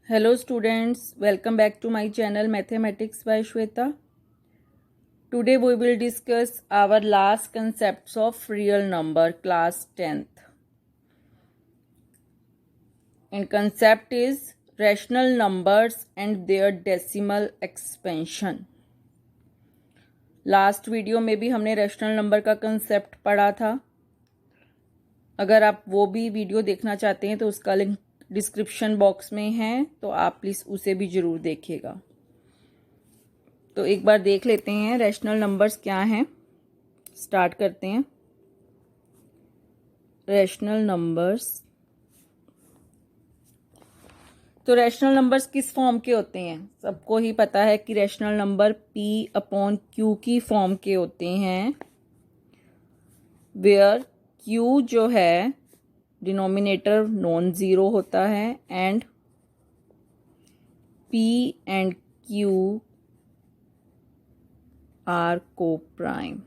Hello students, welcome back to my channel Mathematics by Shweta. Today we will discuss our last concepts of real number class 10th. And concept is rational numbers and their decimal expansion. Last video में भी हमने rational number का concept पढ़ा था. अगर आप वो भी वीडियो देखना चाहते हैं तो उसका लिंक डिस्क्रिप्शन बॉक्स में है, तो आप प्लीज़ उसे भी ज़रूर देखिएगा. तो एक बार देख लेते हैं रैशनल नंबर्स क्या हैं. स्टार्ट करते हैं. Rational numbers. तो रैशनल नंबर्स किस फॉर्म के होते हैं? सबको ही पता है कि रैशनल नंबर P/Q की फॉर्म के होते हैं, वेयर Q जो है डिनोमिनेटर नॉन ज़ीरो होता है and P and Q are coprime.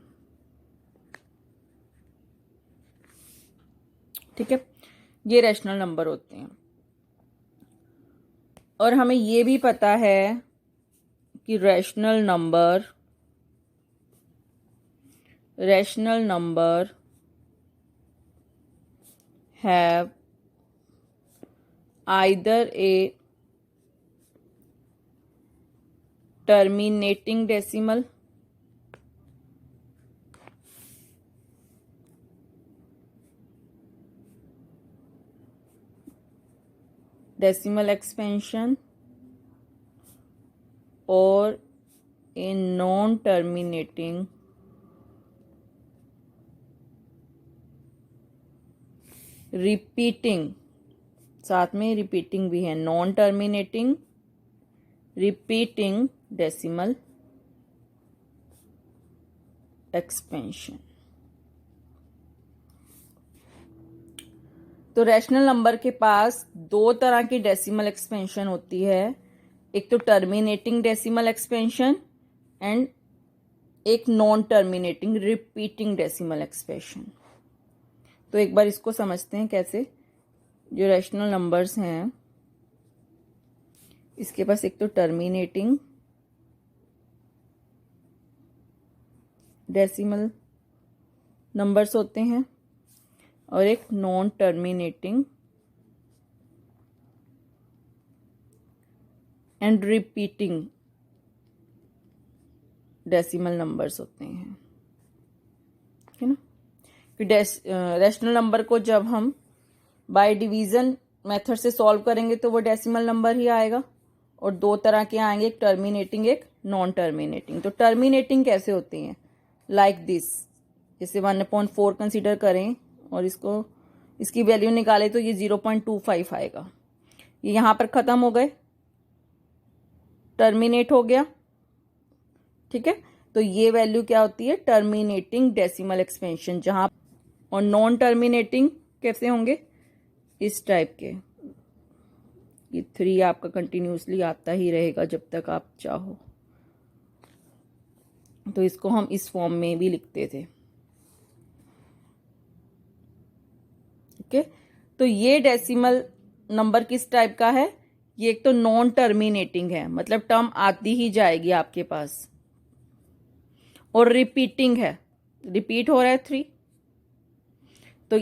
ठीक है, ये रैशनल नंबर होते हैं. और हमें ये भी पता है कि rational number have either A terminating decimal expansion or a non-terminating repeating. साथ में रिपीटिंग भी है. Non terminating repeating decimal expansion. तो रैशनल नंबर के पास दो तरह की डेसिमल एक्सपेंशन होती है. एक तो टर्मिनेटिंग डेसिमल एक्सपेंशन एंड एक non terminating repeating decimal expansion. तो एक बार इसको समझते हैं कैसे. जो रैशनल नंबर्स हैं इसके पास एक तो टर्मिनेटिंग डेसिमल नंबर्स होते हैं और एक non terminating and repeating decimal numbers होते हैं. ठीक है ना. फिर रैशनल नंबर को जब हम बाय डिवीजन मेथड से सॉल्व करेंगे तो वो डेसिमल नंबर ही आएगा. और दो तरह के आएंगे, एक टर्मिनेटिंग एक नॉन टर्मिनेटिंग. तो टर्मिनेटिंग कैसे होती हैं? Like this. जैसे 1/4 कंसीडर करें और इसकी वैल्यू निकाले तो ये 0.25 आएगा. ये यहाँ पर ख़त्म हो गए, टर्मिनेट हो गया. ठीक है, तो ये वैल्यू क्या होती है? Terminating decimal expansion. जहाँ और नॉन टर्मिनेटिंग कैसे होंगे? इस टाइप के. ये 3 आपका कंटिन्यूसली आता ही रहेगा जब तक आप चाहो. तो इसको हम इस फॉर्म में भी लिखते थे. ओके, तो ये डेसिमल नंबर किस टाइप का है? ये एक तो नॉन टर्मिनेटिंग है, मतलब टर्म आती ही जाएगी आपके पास, और रिपीटिंग है, रिपीट हो रहा है 3. तो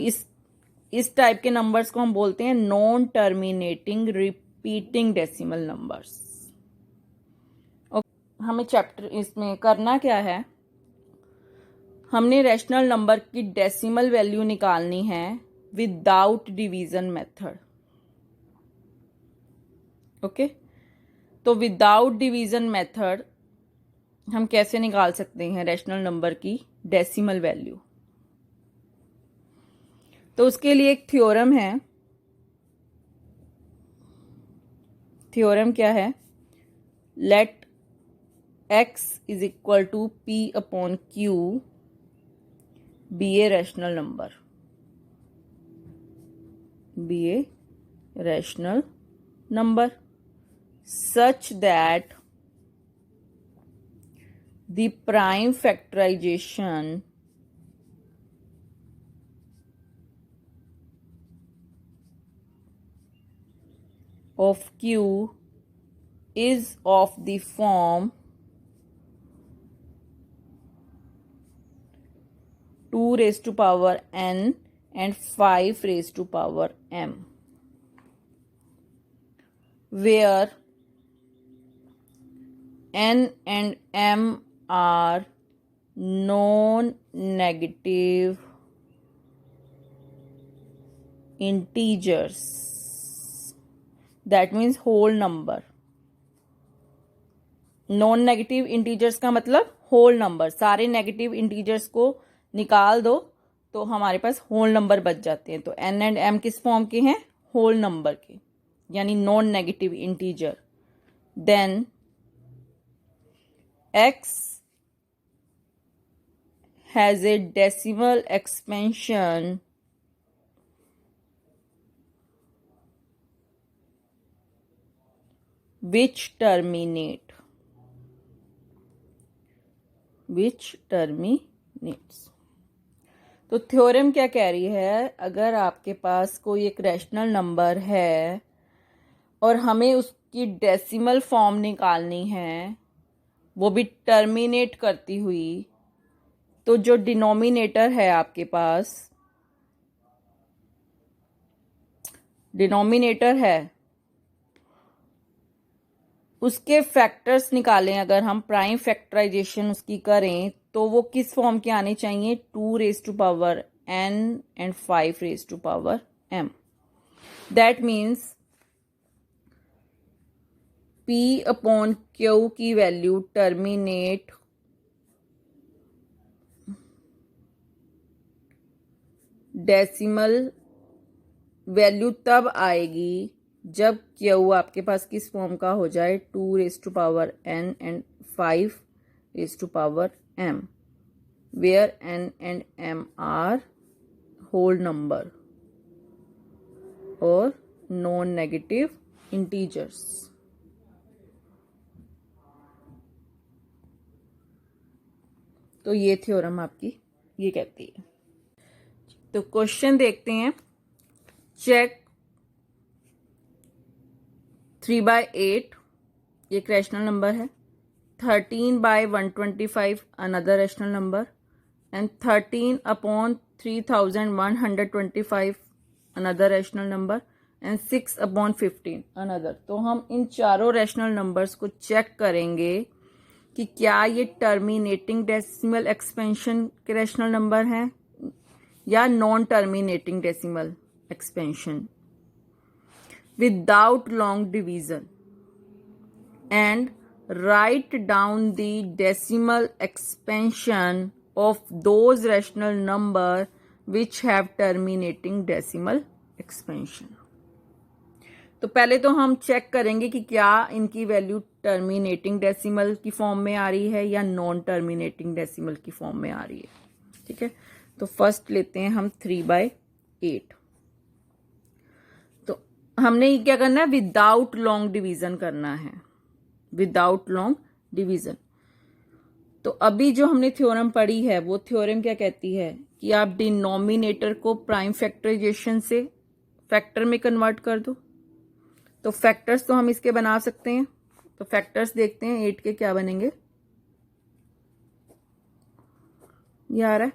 इस टाइप के नंबर्स को हम बोलते हैं non terminating repeating decimal numbers. हमें चैप्टर इसमें करना क्या है? हमने रैशनल नंबर की डेसिमल वैल्यू निकालनी है विदाउट डिवीजन मेथड. ओके, तो विदाउट डिवीजन मेथड हम कैसे निकाल सकते हैं रैशनल नंबर की डेसिमल वैल्यू? तो उसके लिए एक थ्योरम है. थ्योरम क्या है? Let x is equal to P/Q be a rational number. Be a rational number such that the prime factorization of Q is of the form 2 raised to power n and 5 raised to power m, where n and m are non-negative integers. That means whole number. Non negative integers का मतलब whole number. सारे negative integers को निकाल दो तो हमारे पास whole number बच जाते हैं. तो एन एंड एम किस फॉर्म के हैं? होल नंबर के, यानी non negative integer. Then x has a decimal expansion which terminates. तो थ्योरम क्या कह रही है? अगर आपके पास कोई एक रैशनल नंबर है और हमें उसकी डेसिमल फॉर्म निकालनी है, वो भी टर्मिनेट करती हुई, तो जो डिनोमिनेटर है आपके पास, डिनोमिनेटर है, उसके फैक्टर्स निकालें. अगर हम प्राइम फैक्टराइजेशन उसकी करें तो वो किस फॉर्म के आने चाहिए? 2 raise to power n and 5 raise to power m. That means p upon q की वैल्यू टर्मिनेट डेसिमल वैल्यू तब आएगी जब q आपके पास किस फॉर्म का हो जाए? 2 raise to power n and 5 raise to power m, where n and m are whole number or non-negative integers. तो ये थ्योरम आपकी ये कहती है. तो क्वेश्चन देखते हैं. चेक 3/8 एक रैशनल नंबर है, 13/125 another rational number, and 13 upon 3125 another rational number, and 6 upon 15 another. तो हम इन चारों रैशनल नंबर्स को चेक करेंगे कि क्या ये टर्मिनेटिंग डेसिमल एक्सपेंशन के रैशनल नंबर हैं या non terminating decimal expansion without long division, and write down the decimal expansion of those rational number which have terminating decimal expansion. तो पहले तो हम चेक करेंगे कि क्या इनकी वैल्यू टर्मिनेटिंग डेसिमल की फॉर्म में आ रही है या नॉन टर्मिनेटिंग डेसिमल की फॉर्म में आ रही है. ठीक है, तो फर्स्ट लेते हैं हम 3/8. तो हमने ये क्या करना है? विदाउट लॉन्ग डिवीजन करना है, विदाउट लॉन्ग डिवीजन. तो अभी जो हमने थ्योरम पढ़ी है वो थ्योरम क्या कहती है कि आप डिनोमिनेटर को प्राइम फैक्टराइजेशन से फैक्टर में कन्वर्ट कर दो. तो फैक्टर्स तो हम इसके बना सकते हैं. तो फैक्टर्स देखते हैं 8 के क्या बनेंगे. ये आ रहा है,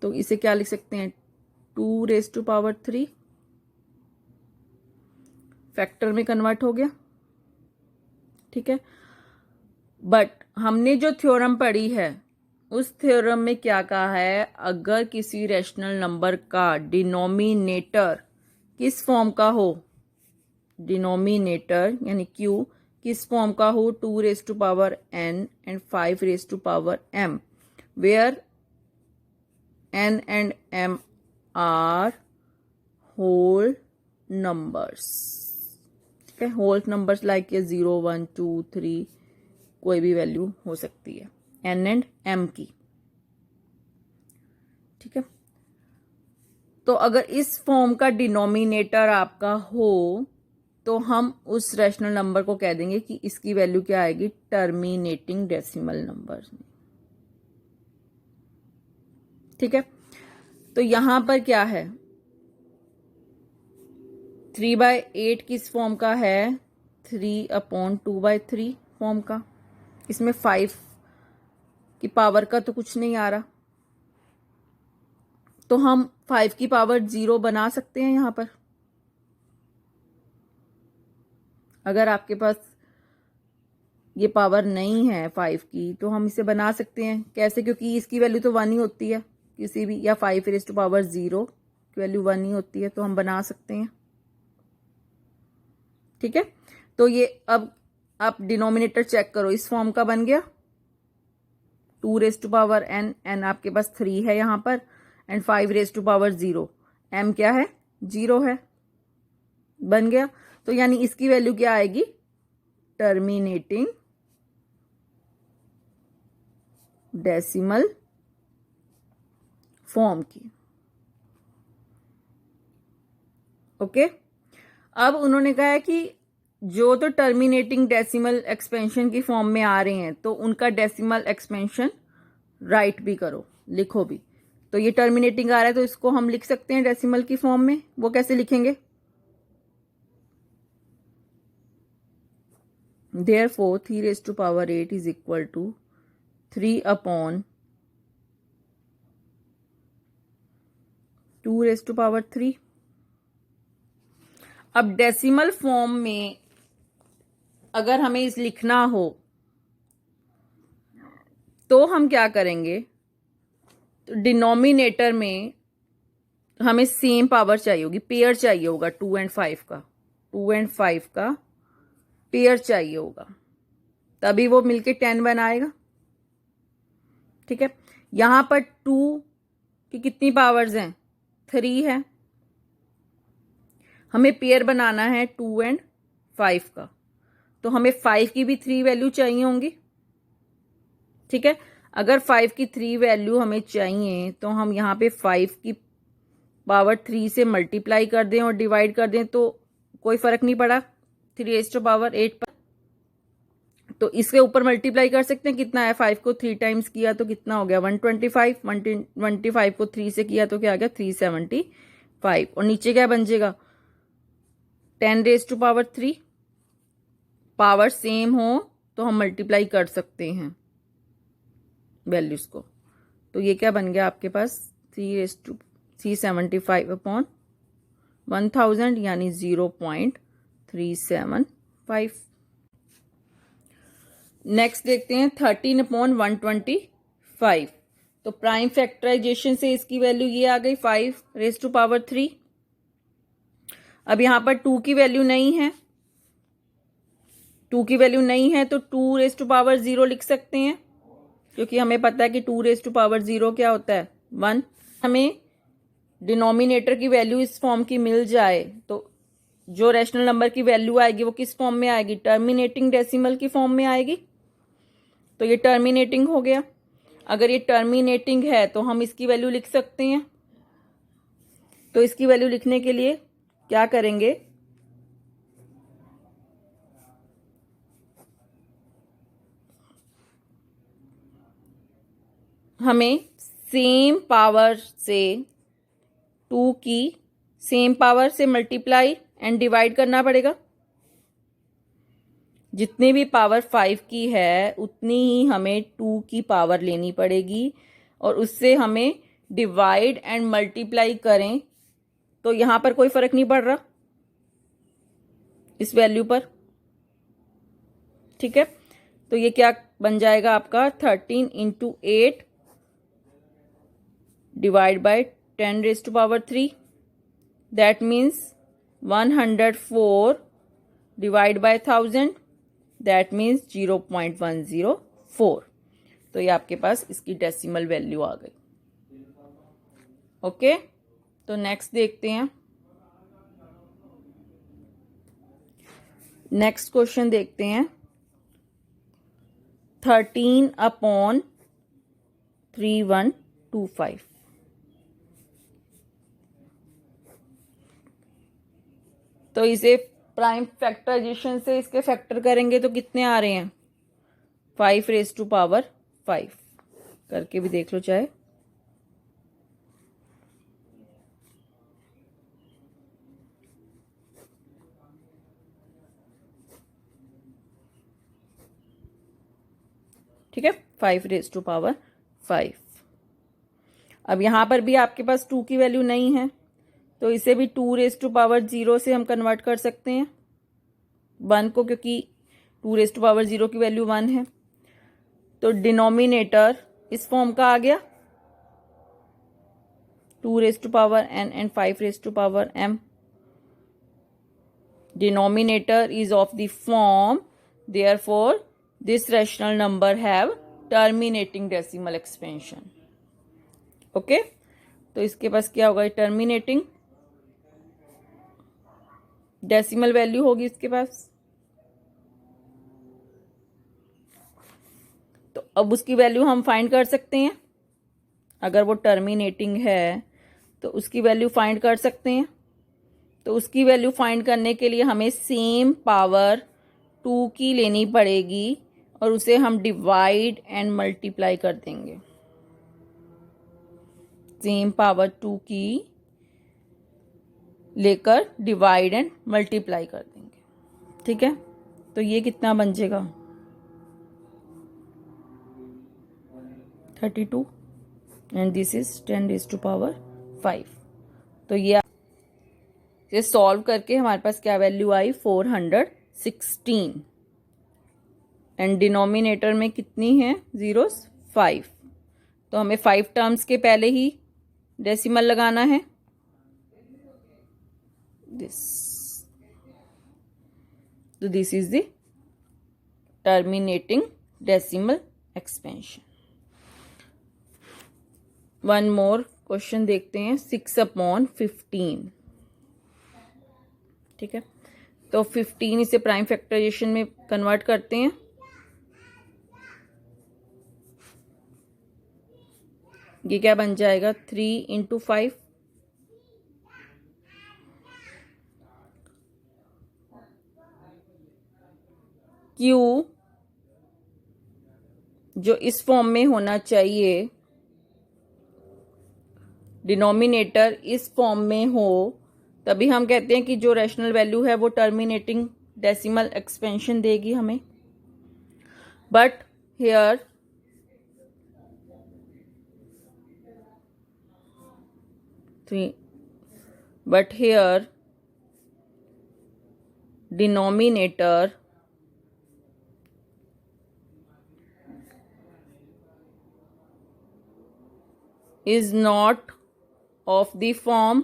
तो इसे क्या लिख सकते हैं? 2 रेज टू पावर 3 फैक्टर में कन्वर्ट हो गया. ठीक है, बट हमने जो थ्योरम पढ़ी है उस थ्योरम में क्या कहा है? अगर किसी रैशनल नंबर का डिनोमिनेटर किस फॉर्म का हो, डिनोमिनेटर यानी q किस फॉर्म का हो? 2 raise to power n and 5 raise to power m, where n and m are whole numbers. Whole numbers like ये 0, 1, 2, 3 कोई भी वैल्यू हो सकती है n एंड m की. ठीक है, तो अगर इस फॉर्म का डिनोमिनेटर आपका हो तो हम उस रैशनल नंबर को कह देंगे कि इसकी वैल्यू क्या आएगी? टर्मिनेटिंग डेसिमल नंबर में. ठीक है, तो यहां पर क्या है? 3/8 किस फॉर्म का है? 3/2/3 फॉर्म का। इसमें 5 की पावर का तो कुछ नहीं आ रहा, तो हम 5 की पावर 0 बना सकते हैं यहां पर। अगर आपके पास ये पावर नहीं है 5 की तो हम इसे बना सकते हैं। कैसे? क्योंकि इसकी वैल्यू तो 1 ही होती है किसी भी, या 5 की वैल्यू 1 ही होती है, तो हम बना सकते हैं। ठीक है, तो ये अब आप डिनोमिनेटर चेक करो, इस फॉर्म का बन गया 2n, n आपके पास 3 है यहां पर, एंड 5 0। m क्या है? 0 है। बन गया। तो यानी इसकी वैल्यू क्या आएगी? टर्मिनेटिंग डेसिमल फॉर्म की। ओके, अब उन्होंने कहा है कि जो तो टर्मिनेटिंग डेसिमल एक्सपेंशन की फॉर्म में आ रहे हैं तो उनका डेसिमल एक्सपेंशन राइट भी करो, लिखो भी। तो ये टर्मिनेटिंग आ रहा है तो इसको हम लिख सकते हैं डेसिमल की फॉर्म में। वो कैसे लिखेंगे? Therefore 3 raised to power 8 is equal to 3/2 raised to power 3। अब डेसिमल फॉर्म में अगर हमें इस लिखना हो तो हम क्या करेंगे? तो डिनोमिनेटर में हमें सेम पावर चाहिए होगी, पेयर चाहिए होगा 2 और 5 का। 2 और 5 का पेयर चाहिए होगा, तभी वो मिलके 10 बनाएगा। ठीक है, यहां पर 2 की कितनी पावर्स हैं? 3 है। हमें पेयर बनाना है 2 और 5 का, तो हमें 5 की भी 3 वैल्यू चाहिए होंगी। ठीक है, अगर 5 की 3 वैल्यू हमें चाहिए तो हम यहाँ पे 5 की पावर 3 से मल्टीप्लाई कर दें और डिवाइड कर दें तो कोई फर्क नहीं पड़ा 3 raised to power 8 पर। तो इसके ऊपर मल्टीप्लाई कर सकते हैं, कितना है? 5 को 3 टाइम्स किया तो कितना हो गया? 125। 125 को 3 से किया तो क्या आ गया? 375। और नीचे क्या बन जाएगा? 10 raised to power 3। Power same हो तो हम मल्टीप्लाई कर सकते हैं वैल्यूज को। तो ये क्या बन गया आपके पास? 375/1000 यानी 0.375। नेक्स्ट देखते हैं 13/125। तो प्राइम फैक्टराइजेशन से इसकी वैल्यू ये आ गई 5 raised to power 3। अब यहां पर 2 की वैल्यू नहीं है, 2 की वैल्यू नहीं है तो 2 raised to power 0 लिख सकते हैं, क्योंकि हमें पता है कि 2 raised to power 0 क्या होता है? 1। हमें डिनोमिनेटर की वैल्यू इस फॉर्म की मिल जाए तो जो रैशनल नंबर की वैल्यू आएगी वो किस फॉर्म में आएगी? टर्मिनेटिंग डेसिमल की फॉर्म में आएगी। तो ये टर्मिनेटिंग हो गया। अगर ये टर्मिनेटिंग है तो हम इसकी वैल्यू लिख सकते हैं। तो इसकी वैल्यू लिखने के लिए क्या करेंगे? हमें सेम पावर से 2 की सेम पावर से मल्टीप्लाई एंड डिवाइड करना पड़ेगा। जितनी भी पावर 5 की है उतनी ही हमें 2 की पावर लेनी पड़ेगी और उससे हमें डिवाइड एंड मल्टीप्लाई करें तो यहां पर कोई फर्क नहीं पड़ रहा इस वैल्यू पर। ठीक है, तो ये क्या बन जाएगा आपका? 13 × 8 divide by 10 raised to power 3। That means 104 divide by 1000। That means 0.104। तो ये आपके पास इसकी डेसिमल वैल्यू आ गई। ओके, तो नेक्स्ट देखते हैं। नेक्स्ट क्वेश्चन देखते हैं 13/3125। तो इसे प्राइम फैक्टराइजेशन से इसके फैक्टर करेंगे तो कितने आ रहे हैं? 5 raised to power 5 करके भी देख लो चाहे। ठीक है, 5^5। अब यहाँ पर भी आपके पास 2 की वैल्यू नहीं है, तो इसे भी 2^0 से हम कन्वर्ट कर सकते हैं 1 को, क्योंकि 2^0 की वैल्यू 1 है। तो डिनोमिनेटर इस फॉर्म का आ गया 2^n and 5^m. Denominator is of the form, therefore this rational number have terminating decimal expansion. Okay, तो इसके पास क्या होगा, टर्मिनेटिंग डेसिमल वैल्यू होगी इसके पास। तो अब उसकी वैल्यू हम फाइंड कर सकते हैं, अगर वो टर्मिनेटिंग है तो उसकी वैल्यू फाइंड कर सकते हैं। तो उसकी वैल्यू फाइंड करने के लिए हमें सेम पावर 2 की लेनी पड़ेगी और उसे हम डिवाइड एंड मल्टीप्लाई कर देंगे। सेम पावर 2 की लेकर डिवाइड एंड मल्टीप्लाई कर देंगे, ठीक है। तो ये कितना बन जाएगा 32 एंड दिस इज 10^5। तो ये सॉल्व करके हमारे पास क्या वैल्यू आई 416 एंड डिनोमिनेटर में कितनी है जीरोस 5। तो हमें 5 टर्म्स के पहले ही डेसिमल लगाना है दिस। तो this is the terminating decimal expansion. One more question देखते हैं, 6/15। ठीक है, तो 15 इसे प्राइम फैक्टराइजेशन में कन्वर्ट करते हैं। ये क्या बन जाएगा 3 × 5। क्यू जो इस फॉर्म में होना चाहिए, डिनोमिनेटर इस फॉर्म में हो, तभी हम कहते हैं कि जो रैशनल वैल्यू है वो टर्मिनेटिंग डेसिमल एक्सपेंशन देगी हमें। But here denominator is not of the form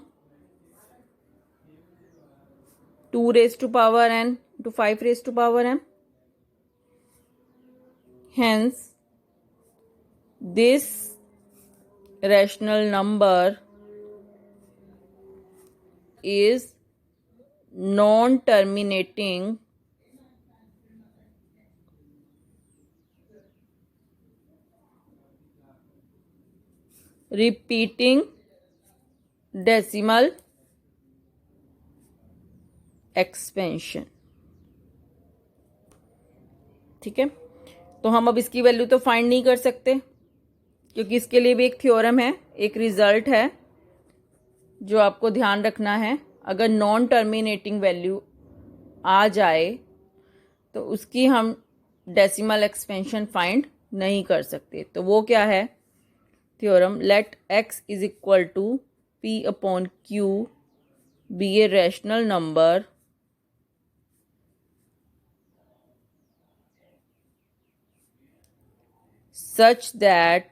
2^n to 5^m. Hence, this rational number is non-terminating repeating decimal expansion. ठीक है, तो हम अब इसकी वैल्यू तो फाइंड नहीं कर सकते, क्योंकि इसके लिए भी एक थ्योरम है, एक रिजल्ट है जो आपको ध्यान रखना है। अगर नॉन टर्मिनेटिंग वैल्यू आ जाए तो उसकी हम डेसिमल एक्सपेंशन फाइंड नहीं कर सकते। तो वो क्या है theorem, let x is equal to p/q be a rational number such that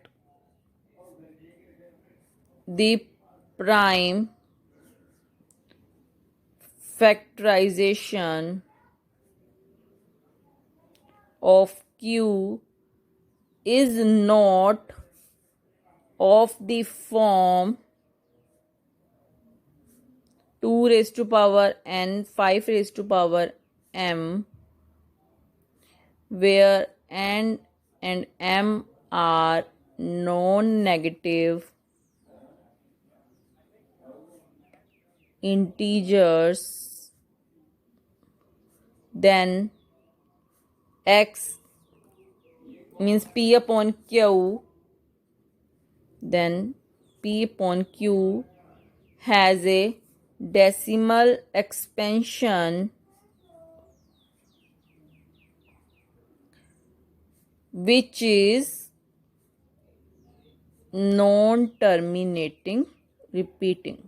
the prime factorization of q is not of the form 2^n 5^m, where n and m are non-negative integers, then x means p/q, then p/q has a decimal expansion which is non-terminating repeating.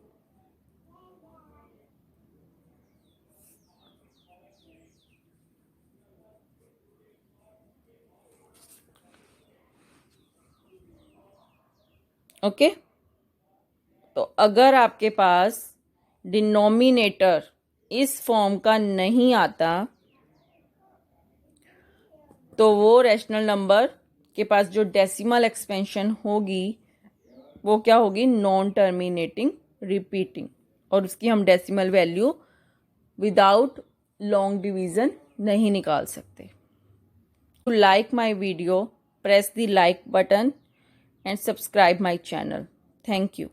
Okay तो अगर आपके पास denominator इस form का नहीं आता तो वो rational number के पास जो डेसिमल एक्सपेंशन होगी वो क्या होगी, नॉन टर्मिनेटिंग रिपीटिंग, और उसकी हम decimal value without long division नहीं निकाल सकते. To like my video, press the like button and subscribe my channel. Thank you.